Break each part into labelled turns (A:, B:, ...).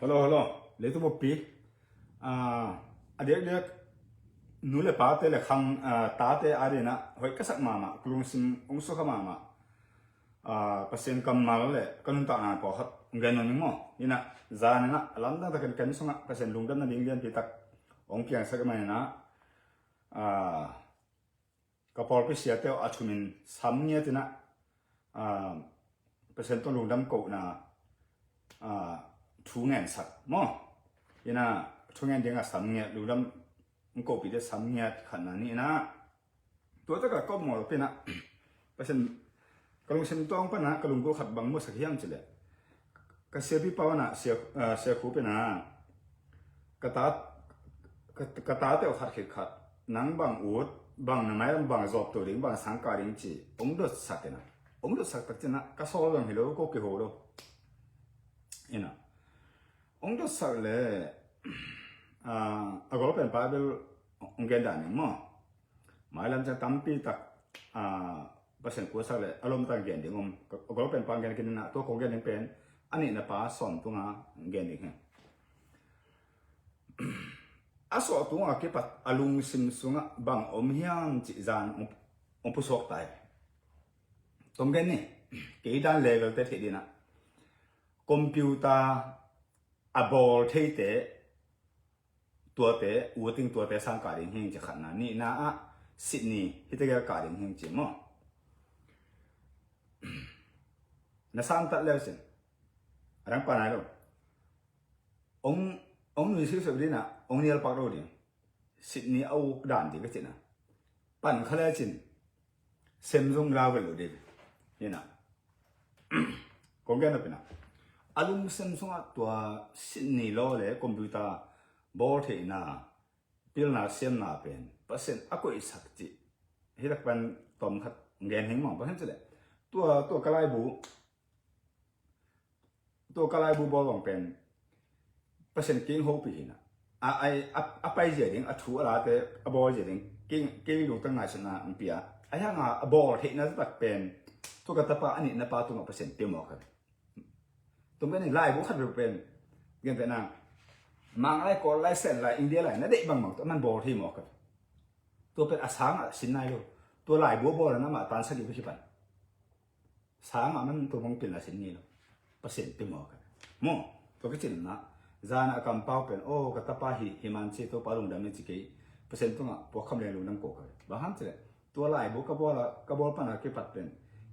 A: hello lấy tôi một piเดี๋ยวนู้นเลยป้าเตะเลยขังตาเตะอะไรนะเฮ้ยก็สักมากลุ่มซิมองค์สุขมาเปอร์เซ็นต์กำมาเลยก็นุ่งตาหน้าพอครับเงินนึงมั้งนี่นะจานนะหลังจากกันส่งเปอร์เซ็นต์ลุงดันนั่นเองที่ตักองค์เกียงสักมาเนี่ยนะก็พอไปเสียเตะอาชุมินซ้ำเนี่ยที่นะเปอร์เซ็นต์ต้องลุงดันกูนะทุงเงินสักมั้งนี่นะทุงเงินเดียงกับซ้ำเนี่ยลุงดันมันก็ปีเดซ้ำเนี่ยขนาดนี้นะตัวตะกับก็หมดเป็นนะเปอร์เซ็นต์กลุ่มเส้นตรงปะนะกลุ่มก็ขัดบังมั่วสักอย่างจิเลยก็เสียพี่เป้านะเสียคู่เป็นนะกระตาเตะขัดเข็ดขัดนังบังอูดบังน้ำมันบังจอบตัวเองบังสังการิงจีองค์ดุสักนะองค์ดุสักตักจีนะก็สอบบังฮิโร่ก็เกี่ยวกับอินะองค์ดุสักเลยก็เป็นป้าเบลองค์เกณฑ์ด่านนี่มั้งหมายลำจะตั้มปีตักเปอร์เซ็นต์กูสักเลยอารมณ์ต่างเกณฑ์เดี๋ยวก็เป็นป้าเกณฑ์กินนะตัวของเกณฑ์เป็นอันนี้นะป้าสอนตัวงาเกณฑ์นี่ไงสอนตัวงาเก็บอารมณ์ซิมซุงบางอมเฮียงจิจานผู้สอบตายตรงเกณฑ์นี่เกี่ยด้านเลเวลเตะที่ดีนะคอมพิวเตอร์บอลเทเตตัวเตะวัวติงตัวเตะสังการิงเฮงจะขนาดนี้นะซิดนีย์ที่จะการิงเฮงจริงมั้งน่าสันตัดเลยสิรังปานอะไรองค์นี่สิสุดดีนะองค์นี่เราปักเราดิซิดนีย์เอาด่านดีก็จริงนะปันเขาเลยจริงเซมซุงลาวเวลดีนี่นะคงแก่นะเป็นนะอารมณ์เซมซุงตัวซิดนีย์ล้อเลยคอมพิวเตอร์บอลเทน่าพิลนาเซียนนาเป็นเปอร์เซ็นต์อากอยสักจีที่รักเป็นตอมขัดเงินหิงมั้งเพราะฉะนั้นเลยตัวกลายบูบอลลงเป็นเปอร์เซ็นต์กิ้งโฮปีนะไปเจริญถูอะไรแต่บอลเจริญกิ้งดูตั้งไงชนะอันเปียยังบอลเทน่าจะตัดเป็นตัวกระตับอันนี้นับตัวเปอร์เซ็นต์เต็มหมดครับตรงนี้ไล่บุขัดเป็นเงินเป็นนางมังไล่กอลไล่เส้นไล่อินเดียไล่นั่นเด็กบางตัวมันบอลที่หมอกครับตัวเป็นอาสางสินนายดูตัวไล่บัวบอลนั้นมาตานสกิบชิบันสางมันตัวมองเป็นอะไรสินนี่แล้วเปอร์เซ็นต์ที่หมอกครับมั่งตัวก็จริงนะจานอากำเป้าเป็นโอ้กระตับหิมันเชตัวปลาลงดำนี่จิกี้เปอร์เซ็นต์ตัวน่ะพวกคำเรียนรู้น้ำโกกันบางครั้งเลยตัวไล่บัวกระบอกปัญหาเก็บปัดเป็น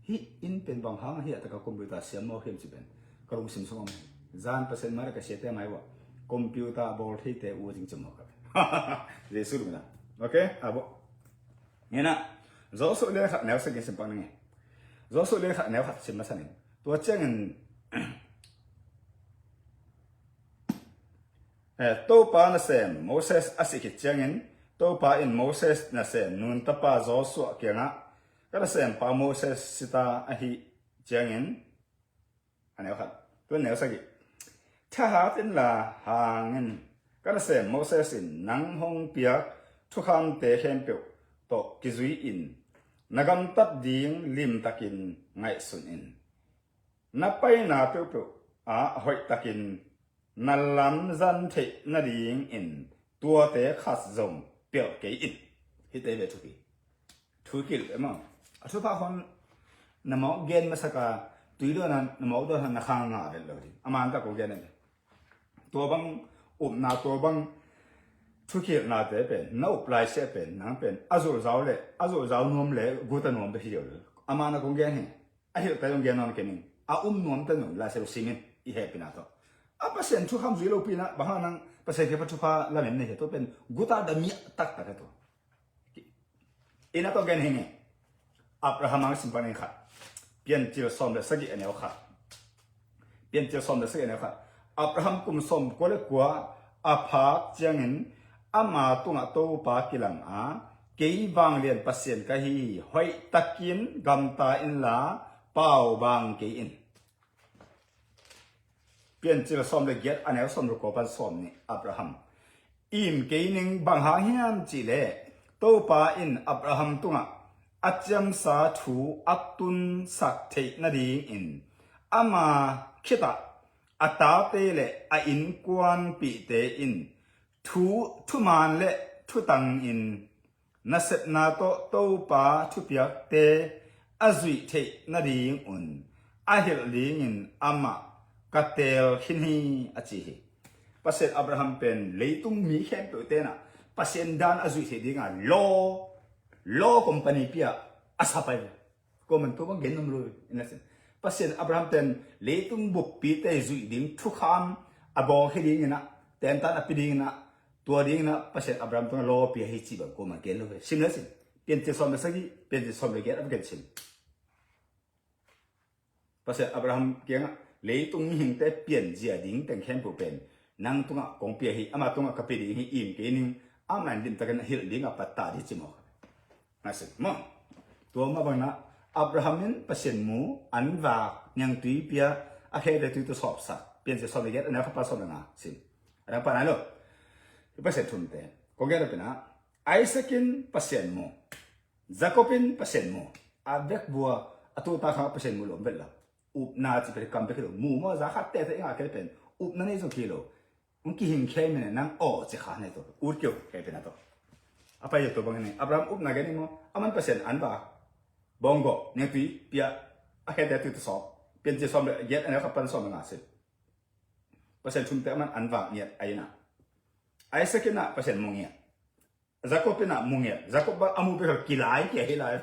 A: ฮิอินเป็นบางครั้งฮิแต่กับคอมพิวเตอร์เสียมโมเข้มจิเป็นกระลุงสิมสมองจานเปอร์เซ็นต์มาแล้วก็เสียแต่ไม่ว่าคอมพิวเตอร์บอลที่เตะวัวจริงจังหมดครับเรื่องสุดเลยนะโอเคบ่เนี่ยนะโจสุดเลยขัดแนวสิ่งสิ่งปังนึงไงโจสุดเลยขัดแนวขัดสิ่งมาสั่งตัวเจ้าเงินตัวป้าน่ะเซมโมเสสอาศัยกิจเจ้าเงินตัวป้าอินโมเสสน่ะเซมนุ่นตาป้าโจสุเกี่ยงอ่ะก็น่ะเซมป้าโมเสสสิตาอหิเจ้าเงินอันนี้ขัดตัวแนวสิ่งถ้าหาเป็นละหาเงินก็จะเสมโมเสสินนังฮงเปียกทุกคำเตะเข้มเปียวตกกิจุยอินนักำตัดดิ่งลิมตักินไงสุนอินนับไปนาเปียวเปียวหอยตักินนัลลัมจันเทนาดิ่งอินตัวเตะขัดจงเปียวเกยอินฮิตเตเวทุกิลมั้งทุกคนนำเอาเกณฑ์มาสักการตุยด้วยนั้นนำเอาด้วยนั้นนักข่าวงาเป็นเลยอามันตะกูเกณฑ์เนี่ยตัวบางนาตัวบางทุกข์นาเตเป็นน่าอุปไลเสเป็นนั่งเป็นอาจุเจ้านวมเลยกูตันนวมไปที่เดียวเลยอามานะคงแก่เนี่ยไอ้เหี้ยแต่ยังแก่นอนแค่นี้นวมตันนวมลายเซลซิมินอีเห็บปีนาตัวเปอร์เซ็นต์ทุกคำจุยโลปีนะบางนั่งเปอร์เซ็นต์ที่พัฒนาละเนี่ยเนี่ยตัวเป็นกูตาดมีตักตัวอินาตัวแก่เนี่ยอับราฮัมมังสิมปันเองขัดเปลี่ยนจิลซอมเดสกิอันเนี้ยขัดเปลี่ยนจิลซอมเดสกิอันเนี้ยขัดอับราฮัมกุมสมก็เลยกว่าอาภาเจียงเงินอามาตุงโตปากิลังเกี่ยบางเรียนปัสเซียนกะฮีหอยตะกินกำตาอินลาเป่าบางเกี่ยนเปลี่ยนจิลสอมเลยเกียรอันนี้สอมรูกปันสอมนี่อับราฮัมอิมเกี่ยนึงบางหางเฮียนจิเลโตปาอินอับราฮัมตุงอาจำสาธุอัตุนสักเทนาดีอินอามาคิด อาตาเตเลอาอินกวนปีเตอินทุมานเลทุตังอินนัสนาโตโตปาทุเปียกเตอาจุยเทนาดีงอุนอาเฮลลิงินอามากัตเตลขินฮีอาจิฮีปัสเซนอับราฮัมเป็นเลยตุงมีแค่เปิดเตนะปัสเซนดานอาจุยเทดิงาโลคอมพานีเปียอาซาไปก็มันตัวมันเงินนมเลยนั่นสิปัสเซนอับราฮัมเป็นเลยตุงบุกปีเตจุยดิงทุกคำอาบอกให้ดิงนะแต่อันตันอภิดิงนะตัวดิงนะปัสเซนอับราฮัมตัวโลเปียให้จีบก็มันเงินเลยชิมนั่นสิเป็นเจสอมเมสกี้เป็นเจสอมเมเกตอับเกนชิมปัสเซนอับราฮัมเกี่ยงเลยตุงหิงแต่เปลี่ยนเจียดิงแต่งแค่ผู้เป็นนั่งตุงกงเปียให้อามาตุงกับปีดิงให้อิ่มเกนิงอามันดินตะกันฮิลดิงกับปัตตาที่จิมอนั่นสิมั้งตัวมาบังนะอับราฮัมนั้นปัสเซนมูอันว่ายังตุยเปียอาเคเดตุยตัวสอบสักเปลี่ยนเจสอมเมเกตอันนั้นเขาปัสสาวนาสิอันนั้นปะนั่นหรอปัสเซนทุนเตะก็แก่แล้วเป็นนะไอซักินปัสเซนมูZakopin pasen mo abek bua atu ta kha pasen mo lom bella up na chi pe kam pe kilo mu mo za khat te nga ke pen up na nei so kilo unki hin khe me nang o chi kha ne to ur kyo ke pe na to apa yo to bang ne abram up na ge ni mo aman pasen an ba bongo ne pi pia a ke te tu to so pen je som le yet an kha pan som nga se pasen chum te aman an ba nyet ai na ai sekina pasen mo ngia Zakop na mungya, Zakop ba amu pe kilai ke hilai.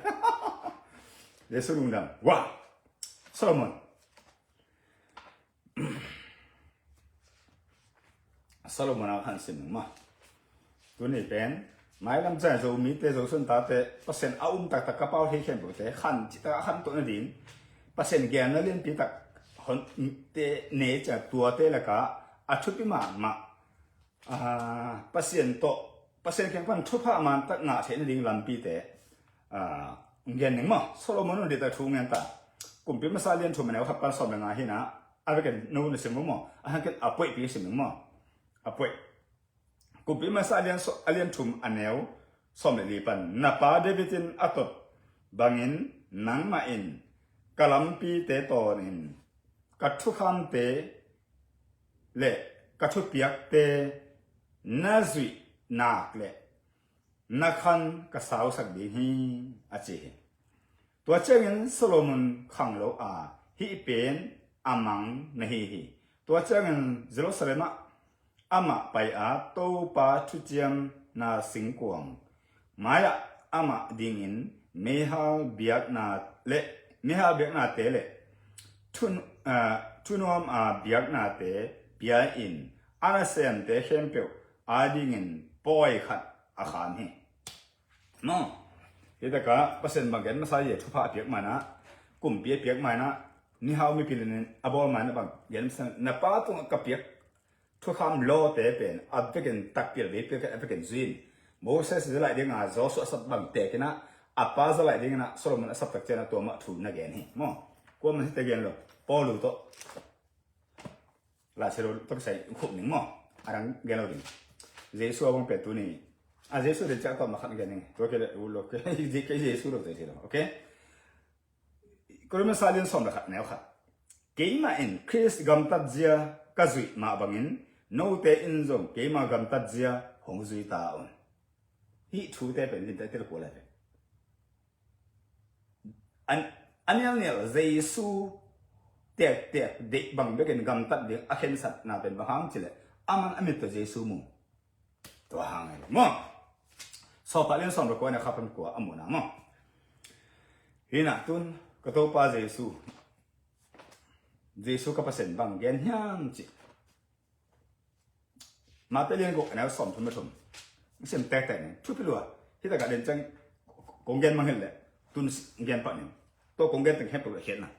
A: Lesurung dam. Wah. Solomon. Solomon ang hansin ma. Tuni pen, mai lam zai zo mi te zo sun ta te pasen tak kapau he khen bo te khan chi ta khan to na din. Pasen gen na len pi tak hon te ne cha tua te la ka a thupi ma. Pasen to pasen keng pan thupa man tak nga the ding lam pi te ngen ning ma Solomon de ta thu ngen ta kum pi ma sa lian thu ma ne kha pa som nga hi na a ve ken no ne sim mo a han ken apoi pi sim mo apoi kum pi ma sa lian so alian thum aneu som le li pan na pa Davidin atot bangin nang ma in kalam pi te to nin ka thu kham te le ka thu piak te na zuiนักเละนักขันก็สาวสักดีฮีอาเจตัวเจ้าเงินโซโลมอนขังโลฮีเป็นอามังไม่ฮีตัวเจ้าเงินเจรูซาเล็มอามาไปโตปาทุเจียมนาสิงกวงมายอามาดิ่งินเมฮาเบียกนาเละเมฮาเบียกนาเตเละทุนวมเบียกนาเตเบียอินอาราเซนเตเข้มเปียวอาดิ่งินปอยขัดอาคารนี่น้องเดี๋ยวก็เปอร์เซ็นต์บางแกนมาใส่เยทุพาเปียกมานะกลุ่มเปียกมานะนี่เขาไม่พิจารณาอบอมานะบางแกนสั่งนับป้าตรงกับเปียกทุกคำโลเตเป็นอับเปียกตักเปียกเปียกอับเปียกจีนโมเสสจะไหลเด้งอาโจสุสับบางเตกินะอับป้าจะไหลเด้งนะโซโลมอนสับตักเจนะตัวมาถูนักแกนนี่มั้งกลัวมันที่ตะแกนหรอปอลูโตลาเชโรต้องใส่ขุมหนึ่งมั้งอะไรแกนเราดิเจสุอาบังเป็ดตัวนี้เจสุเดี๋ยวจะต้องมาขัดกันนี่ตัวแกเลยอุลกเจสุเราตัวเดียวโอเคก็เริ่มสาลีนสมรขัดแนวขัดเกี่ยมาอินคริสกัมตัดเจียกจุยมาบังอินโนเตอินซงเกี่ยมากัมตัดเจียหงจุยตาอุนฮีทูเตเป็นลินเตติลโกเลยอันนี้เนี่ยเจสุเด็กเด็กบังเบกินกัมตัดเด็กอาเคนสัตน่าเป็นบางจิเลอามันอเมริกาเจสุมุตัวห่างไงมั้งสอบเรียนสอนประกวดนะครับเป็นกว่าอมุนะมั้งฮีน่ะตุนก็ตัวป้าเจสุก็เปอร์เซ็นต์บางแกนยังจิมาไปเรียนกูอันนั้นสอนทุนไม่ทุนเส้นแตกเนี่ยทุกปีลัวที่แต่การเรียนจังกงแกนมันเห็นแหละตุนแกนปะเนี่ยตัวกงแกนถึงแค่ตัวเขียนนะ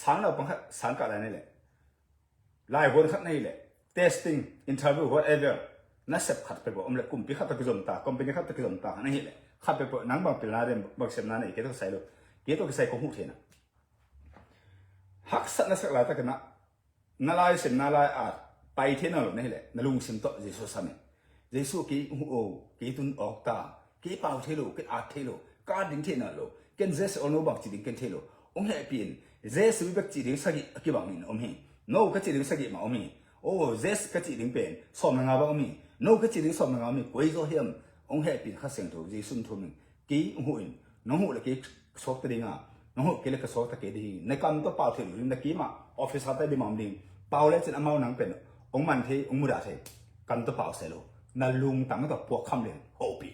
A: สารเราบังคับสารกับอะไรนี่แหละไล่วนขัดนี่แหละ testing interview whateverน่าเสพขัดไปบอกอมเล็กกลุ่มพี่ขัดตะกิจมตากลุ่มเป็นขัดตะกิจมตานั่นแหละขัดไปบอกนังบางเป็นลาเรียนบางเสพนั่นเองเกี่ยวกับใส่เลยเกี่ยวกับใส่ของหูเทนะหักสัตว์น่าสักหลายตะกันนะน่าลายเสพน่าลายไปเทน่าหรอกนี่แหละน่าลุงสิมโตเจสุสามีเจสุกี่กี่ตุนออกตากี่เป่าเทโลกี่อาเทโลการดิ้งเทน่าโลเกินเจสโอโนบักจีดิ้งเกินเทโลองค์เฮปีนเจสุวิบักจีดิ้งสักกี่บังมินองค์เฮ no ก็จีดึงสักกี่มามีโอ้ zest ก็จีดึงเป็นสอบงานบ้างมี no ก็จีดึงสอบงานมีกุยโซเฮียมองเฮปินข้าเสียงถูกจีซุ่มทุ่มกี่หุ่นน้องหุ่นละกี่สอบตัวดิ่งอ่ะน้องหุ่นกี่เล็กสอบตะกี้ดิ่งในการตัวเป่าถึงนักกี่มาออฟฟิศหาแต่ดิมอมดิ่งเป่าแล้วจะเอามาหนังเป็นองมันที่องมุดาเทกันตัวเป่าเสร็จแล้วนั่นลุงตั้งตัวปวกคำเลยโอปี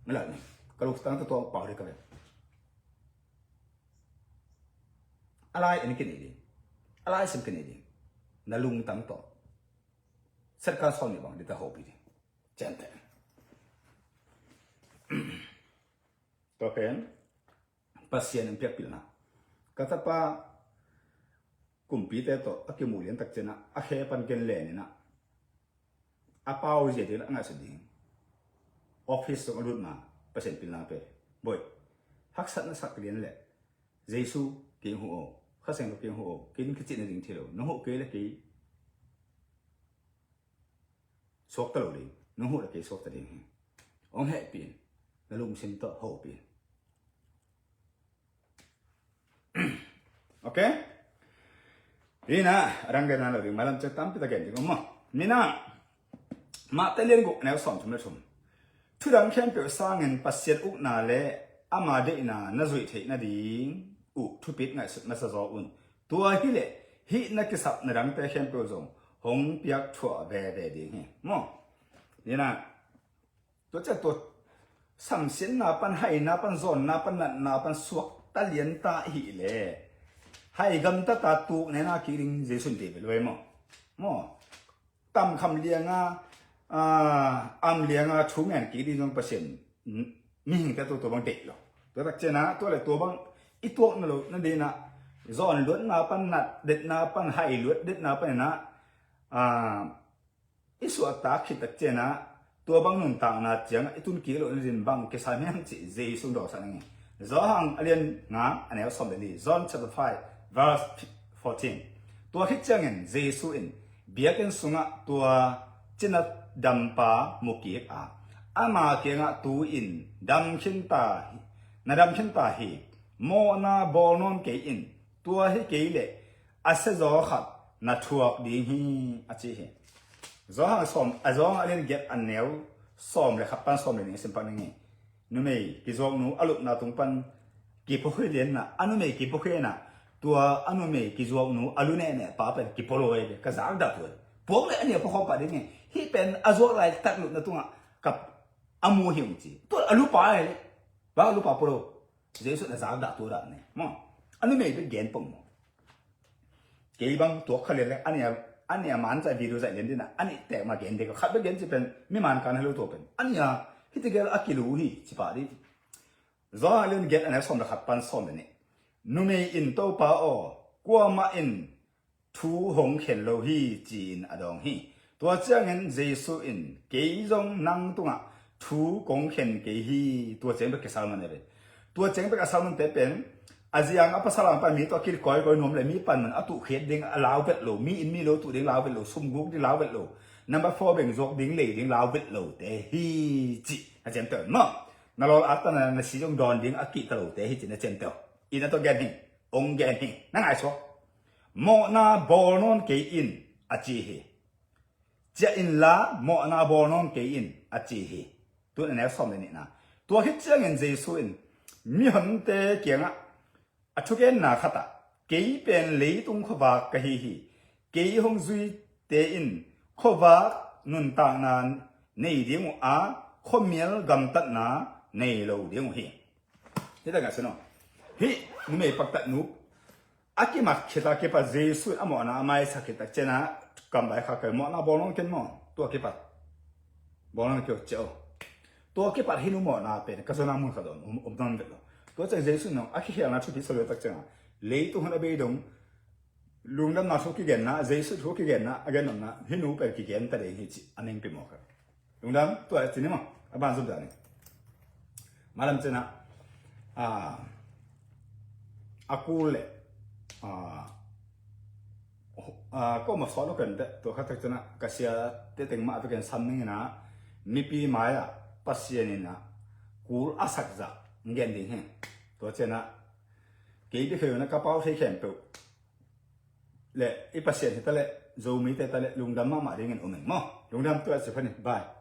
A: ไม่ละนี่ก็ลุงตั้งตัวเป่าเลยก็เลยอะไรอันนี้กันนี่อะไรสิ่งกันนี่นั่นลุงตั้งตัวเสร็จการสอนนี่บ้างเดี๋ยวจะโอปีเจนเตตัวเป็นpasien yang pihak pilna kata pa kumpite to akimulian tak cena akhe pan gen le ni na apau je de nga seding office so lut na pasien pilna pe boy hak sat na sak lian le jesu ke hu o kha seng ke hu o kin ki chin ding thilo no ho ke le ki sok ta lo li no ho le ke sok ta ding ong he pin na lung sim to ho pin oke ina rangga na lo malam cetam kita gen ko mo mina ma telen go na som chum chum thurang khem pe sangen pasien uk na le ama de na na zui the na ding u thu pit ngai sut na sa zo un tua hi le hi na ki sap na rang pe khem pe zong hong piak thua ve ve ding he mo ina to cha to sam sin na pan hai na pan zon na pan na pan suak ta lian ta hi le hai gam ta ta tu ne na ki ring jesun de be loi mo tam kham lianga am lianga thu ngan ki di jong pasien mi hing ta to bang de lo to tak chena to le to bang I to na lo na de na zon lut na pan nat det na pan hai lut det na pan na isu ta khi tak chena to bang nun tang na chiang itun ki lo rin bang ke sa myang chi jesun do sa ngi Zohang alien nga anel som ni John chapter 5 verse 14 tua khit changin Jesu in biaken sunga tua chinat dampa muki a ama ke nga tu in dam khin ta na dam khin ta hi mo na bonon ke in tua hi ke le ase zo khat na thuak ding hi achi hi Zohang som azong alien get anel som le khapan som le ni simpan ni nu mei ki zong nu alup na tung pan ki po khoi len na anu mei ki po khoi na tua anu mei ki zong nu alu ne ne pa pen ki polo e ka zang da tu po le ani po khom pa de nge hi pen azo lai tak lu na tunga kap amu hiung ji to alu pa e ba alu pa polo jesu na zang da tu da ne mo anu mei be gen pom mo ke bang to khale le ani man za video za len din na ani te ma gen de ko khat be gen ji pen mi man kan helu to pen ania hitigal akilu hi chipari zalin get an som da khapan som ne nume in to pa o kwa ma in thu hong khen lo hi chin adong hi to changin jesu in ke jong nang tunga thu gong khen ke hi to cheng be ke salman ne to cheng be ka salman te pen ajiang apa salam pa mi to kil koi koi nom le mi pan man atu khet ding alaw bet lo mi in mi lo tu ding law bet lo sum guk ding law bet lo Number 4 beng zok ding le ding lao vit lo te hi chi a chen ter no na lo at na si jong don ding a ki ta lo te hi chi na chen ter ina to gen hi ong gen hi na ngai so mo na bol non ke in a chi hi ja in la mo na bol non ke in a chi hi tu na som le ni na tu hi chang en jesu in mi han te kyang a thu gen na khata ke pen le tung kho ba ka hi hi ke hong zui te in khova nun ta nan nei ding a khomiel gam tat na nei lo ding hi te da ga seno hi nu me pak tat nu akimat khita ke pa jesu amo na mai sakita chena kam bai kha ka mo na bonon ken mo to ke pat bonon ke cheo to ke pat hinu mo na pe ka sona mun kha don don de lo to che jesu no akhi ya na chu bi so le tak chena le tu hana be dong lung dam na so ki gen na jesu so ki gen na again na hinu pe ki gen ta de hi chi aning pe mo ka lung dam to a tin mo aban so da ni malam chena akule ko ma so lo kan de to kha tak chena ka sia te teng ma pe ken sam ning na mi pi ma ya pasien ni na kul asak za ngen ding he to chena ke bi khe na ka pau the khem pe le i pasien hi tale zo mi te tale lungdam ma ma ringen umen mo lungdam tu ase phani bye